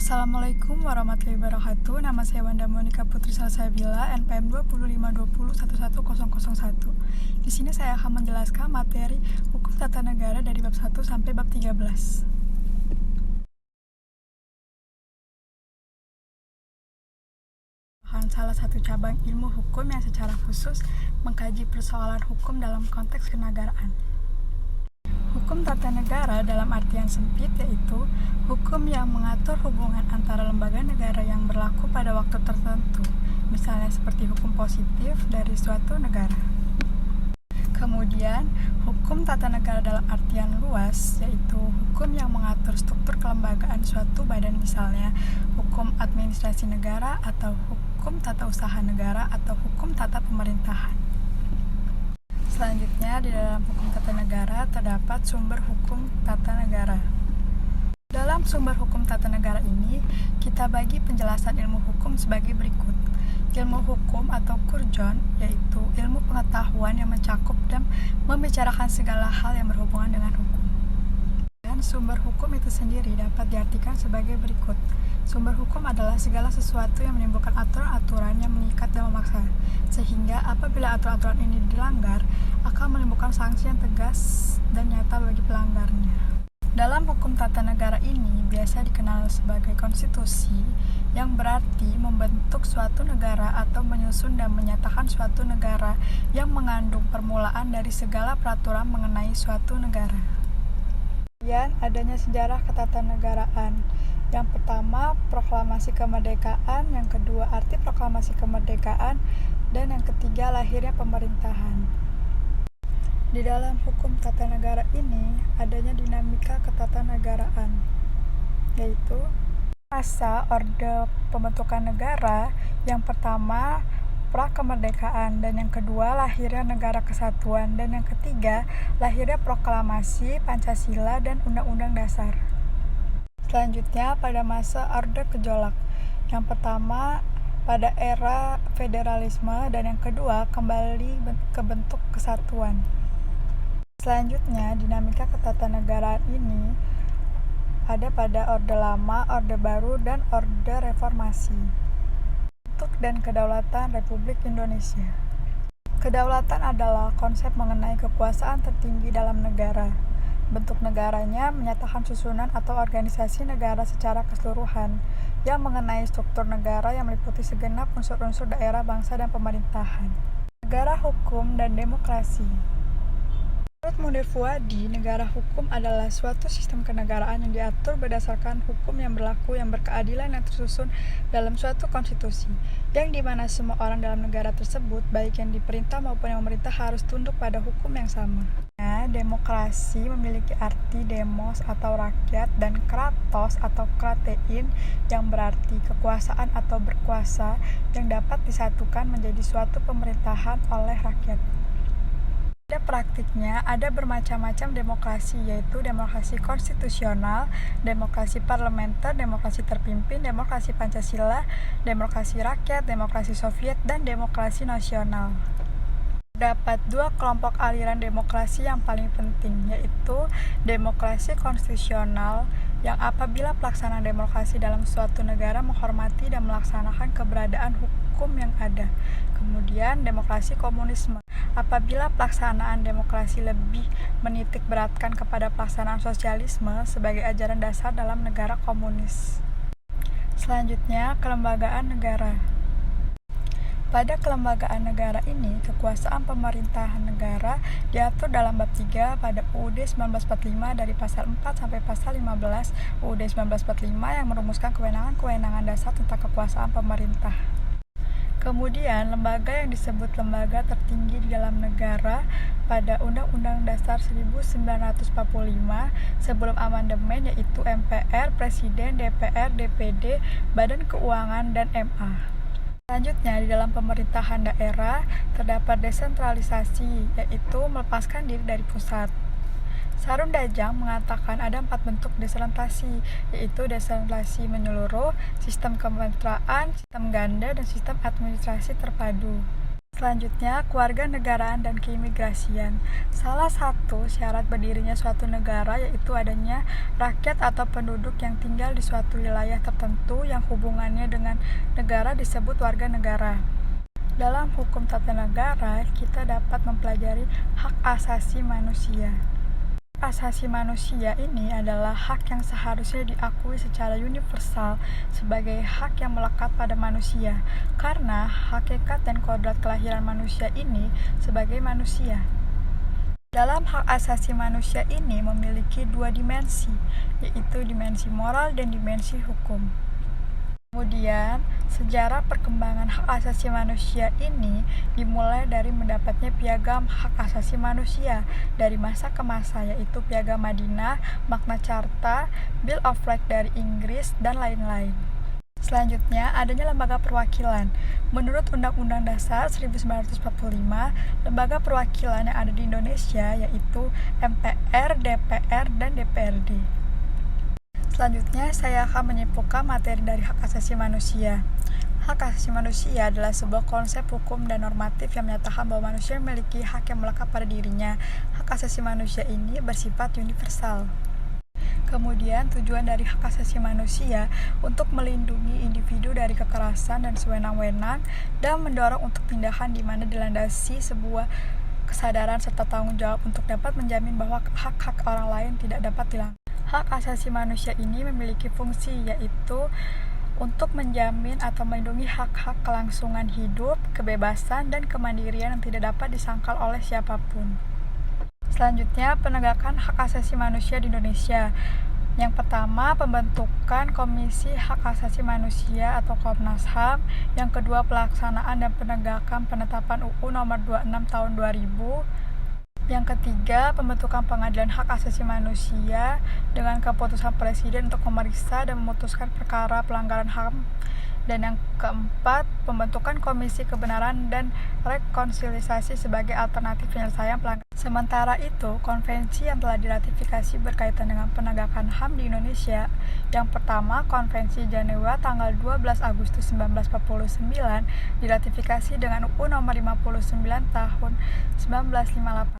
Assalamualaikum warahmatullahi wabarakatuh. Nama saya Wanda Monika Putri Salsabila, NPM 252011101. Di sini saya akan menjelaskan materi Hukum Tata Negara dari bab 1 sampai bab 13. Salah satu cabang ilmu hukum yang secara khusus mengkaji persoalan hukum dalam konteks kenegaraan. Hukum tata negara dalam artian sempit yaitu hukum yang mengatur hubungan antara lembaga negara yang berlaku pada waktu tertentu, misalnya seperti hukum positif dari suatu negara. Kemudian, hukum tata negara dalam artian luas yaitu hukum yang mengatur struktur kelembagaan suatu badan, misalnya hukum administrasi negara atau hukum tata usaha negara atau hukum tata pemerintahan. Selanjutnya, di dalam hukum tata negara terdapat sumber hukum tata negara. Dalam sumber hukum tata negara ini, kita bagi penjelasan ilmu hukum sebagai berikut. Ilmu hukum atau kurjon, yaitu ilmu pengetahuan yang mencakup dan membicarakan segala hal yang berhubungan dengan hukum. Dan sumber hukum itu sendiri dapat diartikan sebagai berikut. Sumber hukum adalah segala sesuatu yang menimbulkan aturan-aturan yang mengikat dan memaksa, sehingga apabila aturan-aturan ini dilanggar, akan menimbulkan sanksi yang tegas dan nyata bagi pelanggarnya. Dalam hukum tata negara ini biasa dikenal sebagai konstitusi, yang berarti membentuk suatu negara atau menyusun dan menyatakan suatu negara yang mengandung permulaan dari segala peraturan mengenai suatu negara. Kemudian adanya sejarah ketatanegaraan. Yang pertama, proklamasi kemerdekaan, yang kedua, arti proklamasi kemerdekaan, dan yang ketiga, lahirnya pemerintahan. Di dalam hukum tata negara ini, adanya dinamika ketatanegaraan, yaitu masa orde pembentukan negara, yang pertama, prakemerdekaan, dan yang kedua, lahirnya negara kesatuan, dan yang ketiga, lahirnya proklamasi, Pancasila, dan Undang-Undang Dasar. Selanjutnya, pada masa Orde Gejolak, yang pertama pada era federalisme dan yang kedua kembali ke bentuk kesatuan. Selanjutnya, dinamika ketatanegaraan ini ada pada Orde Lama, Orde Baru, dan Orde Reformasi. Bentuk dan kedaulatan Republik Indonesia. Kedaulatan adalah konsep mengenai kekuasaan tertinggi dalam negara. Bentuk negaranya menyatakan susunan atau organisasi negara secara keseluruhan yang mengenai struktur negara yang meliputi segenap unsur-unsur daerah, bangsa, dan pemerintahan. Negara hukum dan demokrasi. Menurut Munir Fuadi, negara hukum adalah suatu sistem kenegaraan yang diatur berdasarkan hukum yang berlaku, yang berkeadilan, yang tersusun dalam suatu konstitusi, yang dimana semua orang dalam negara tersebut, baik yang diperintah maupun yang memerintah, harus tunduk pada hukum yang sama. Demokrasi memiliki arti demos atau rakyat dan kratos atau kratein yang berarti kekuasaan atau berkuasa yang dapat disatukan menjadi suatu pemerintahan oleh rakyat. Pada praktiknya ada bermacam-macam demokrasi, yaitu demokrasi konstitusional, demokrasi parlementer, demokrasi terpimpin, demokrasi Pancasila, demokrasi rakyat, demokrasi Soviet, dan demokrasi nasional. Terdapat dua kelompok aliran demokrasi yang paling penting, yaitu demokrasi konstitusional, yang apabila pelaksanaan demokrasi dalam suatu negara menghormati dan melaksanakan keberadaan hukum yang ada. Kemudian demokrasi komunisme, apabila pelaksanaan demokrasi lebih menitik beratkan kepada pelaksanaan sosialisme sebagai ajaran dasar dalam negara komunis. Selanjutnya, kelembagaan negara. Pada kelembagaan negara ini, kekuasaan pemerintahan negara diatur dalam bab 3 pada UUD 1945 dari pasal 4 sampai pasal 15 UUD 1945 yang merumuskan kewenangan-kewenangan dasar tentang kekuasaan pemerintah. Kemudian, lembaga yang disebut lembaga tertinggi di dalam negara pada Undang-Undang Dasar 1945 sebelum amandemen, yaitu MPR, Presiden, DPR, DPD, Badan Keuangan, dan MA. Selanjutnya, di dalam pemerintahan daerah terdapat desentralisasi, yaitu melepaskan diri dari pusat. Sarun Dajang mengatakan ada 4 bentuk desentralisasi, yaitu desentralisasi menyeluruh, sistem kementerian, sistem ganda, dan sistem administrasi terpadu. Selanjutnya, kewarganegaraan dan keimigrasian. Salah satu syarat berdirinya suatu negara yaitu adanya rakyat atau penduduk yang tinggal di suatu wilayah tertentu yang hubungannya dengan negara disebut warga negara. Dalam hukum tata negara, kita dapat mempelajari hak asasi manusia. Hak asasi manusia ini adalah hak yang seharusnya diakui secara universal sebagai hak yang melekat pada manusia, karena hakikat dan kodrat kelahiran manusia ini sebagai manusia. Dalam hak asasi manusia ini memiliki dua dimensi, yaitu dimensi moral dan dimensi hukum. Kemudian, sejarah perkembangan hak asasi manusia ini dimulai dari mendapatnya piagam hak asasi manusia dari masa ke masa, yaitu Piagam Madinah, Magna Carta, Bill of Rights dari Inggris, dan lain-lain. Selanjutnya, adanya lembaga perwakilan. Menurut Undang-Undang Dasar 1945, lembaga perwakilan yang ada di Indonesia yaitu MPR, DPR, dan DPRD. Selanjutnya, saya akan menyimpulkan materi dari hak asasi manusia. Hak asasi manusia adalah sebuah konsep hukum dan normatif yang menyatakan bahwa manusia memiliki hak yang melekat pada dirinya. Hak asasi manusia ini bersifat universal. Kemudian, tujuan dari hak asasi manusia untuk melindungi individu dari kekerasan dan sewenang-wenang dan mendorong untuk tindakan di mana dilandasi sebuah kesadaran serta tanggung jawab untuk dapat menjamin bahwa hak-hak orang lain tidak dapat dilanggar. Hak asasi manusia ini memiliki fungsi yaitu untuk menjamin atau melindungi hak-hak kelangsungan hidup, kebebasan, dan kemandirian yang tidak dapat disangkal oleh siapapun. Selanjutnya, penegakan hak asasi manusia di Indonesia. Yang pertama, pembentukan Komisi Hak Asasi Manusia atau Komnas HAM. Yang kedua, pelaksanaan dan penegakan penetapan UU Nomor 26 Tahun 2000. Yang ketiga, pembentukan Pengadilan Hak Asasi Manusia dengan keputusan Presiden untuk memeriksa dan memutuskan perkara pelanggaran HAM. Dan yang keempat, pembentukan Komisi Kebenaran dan Rekonsiliasi sebagai alternatif penyelesaian pelanggaran. Sementara itu, konvensi yang telah diratifikasi berkaitan dengan penegakan HAM di Indonesia. Yang pertama, Konvensi Jenewa tanggal 12 Agustus 1949 diratifikasi dengan UU Nomor 59 Tahun 1958.